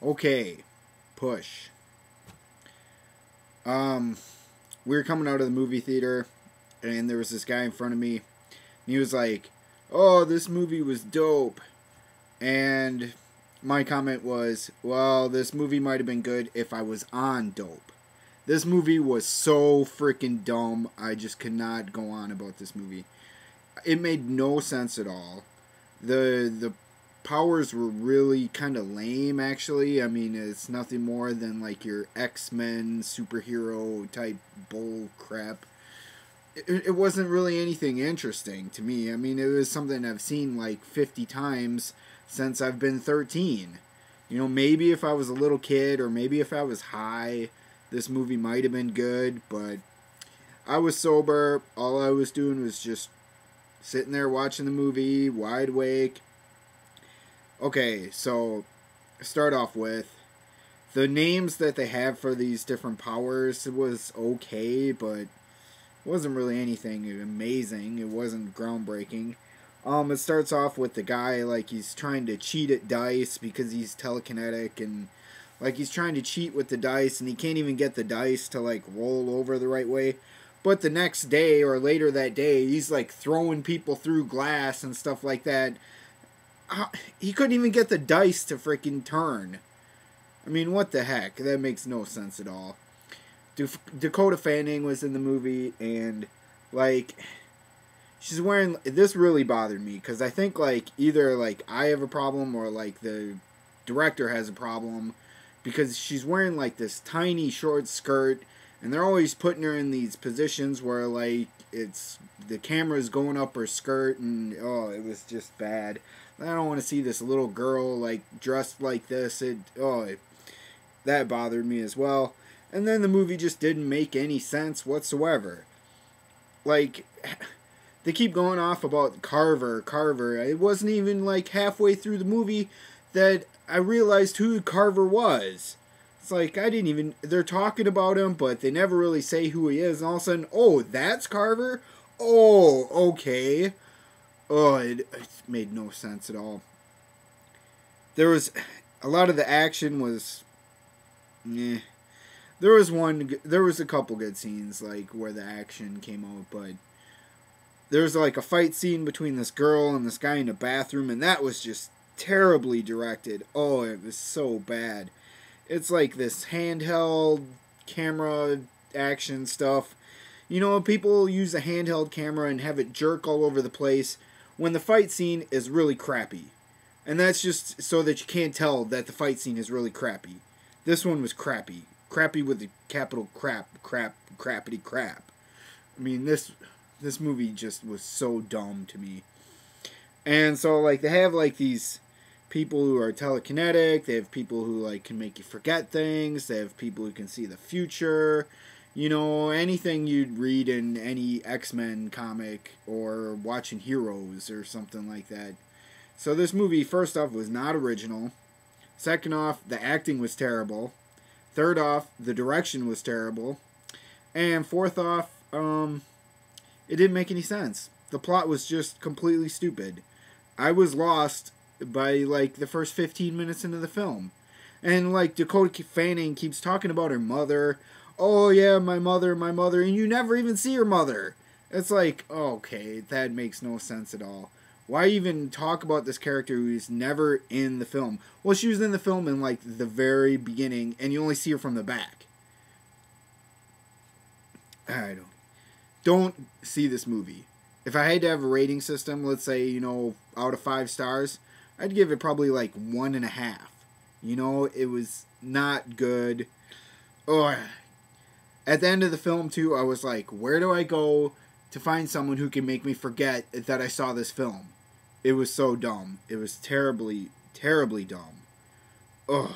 Okay, push. We were coming out of the movie theater, and there was this guy in front of me, and he was like, "Oh, this movie was dope," and my comment was, "Well, this movie might have been good if I was on dope." This movie was so freaking dumb. I just could not go on about this movie. It made no sense at all. The powers were really kind of lame, actually. I mean, it's nothing more than like your X-Men superhero type bull crap. It wasn't really anything interesting to me. I mean, it was something I've seen like 50 times since I've been 13. You know, maybe if I was a little kid or maybe if I was high, this movie might have been good, but I was sober. All I was doing was just sitting there watching the movie, wide awake. Okay, so start off with the names that they have for these different powers. It was okay, but it wasn't really anything amazing. It wasn't groundbreaking. It starts off with the guy like he's trying to cheat at dice because he's telekinetic, and like he's trying to cheat with the dice and he can't even get the dice to like roll over the right way. But the next day or later that day, he's like throwing people through glass and stuff like that. He couldn't even get the dice to freaking turn. I mean, what the heck? That makes no sense at all. Dakota Fanning was in the movie, and like she's wearing, this really bothered me because I think like either like I have a problem or like the director has a problem, because she's wearing like this tiny short skirt, and they're always putting her in these positions where like it's the camera's going up her skirt, and oh, it was just bad. I don't want to see this little girl like dressed like this. That bothered me as well. And then the movie just didn't make any sense whatsoever. Like, they keep going off about Carver. It wasn't even like halfway through the movie that I realized who Carver was. It's like, they're talking about him, but they never really say who he is. And all of a sudden, oh, that's Carver? Oh, okay. Oh, it made no sense at all. There was, a lot of the action was, eh. There was a couple good scenes, like, where the action came out, but there was, like, a fight scene between this girl and this guy in a bathroom, and that was just terribly directed. Oh, it was so bad. It's like this handheld camera action stuff. You know, people use a handheld camera and have it jerk all over the place when the fight scene is really crappy. And that's just so that you can't tell that the fight scene is really crappy. This one was crappy. Crappy with the capital crappity crap. I mean, this movie just was so dumb to me. And so, like, they have, like, these people who are telekinetic. They have people who, like, can make you forget things. They have people who can see the future. You know, anything you'd read in any X-Men comic or watching Heroes or something like that. So this movie, first off, was not original. Second off, the acting was terrible. Third off, the direction was terrible. And fourth off, it didn't make any sense. The plot was just completely stupid. I was lost by, like, the first 15 minutes into the film. And, like, Dakota Fanning keeps talking about her mother. Oh, yeah, my mother, and you never even see her mother. It's like, okay, that makes no sense at all. Why even talk about this character who's never in the film? Well, she was in the film in, like, the very beginning, and you only see her from the back. Don't see this movie. If I had to have a rating system, let's say, you know, out of 5 stars, I'd give it probably, like, 1.5. You know, it was not good. Oh, at the end of the film, too, I was like, where do I go to find someone who can make me forget that I saw this film? It was so dumb. It was terribly, terribly dumb. Ugh.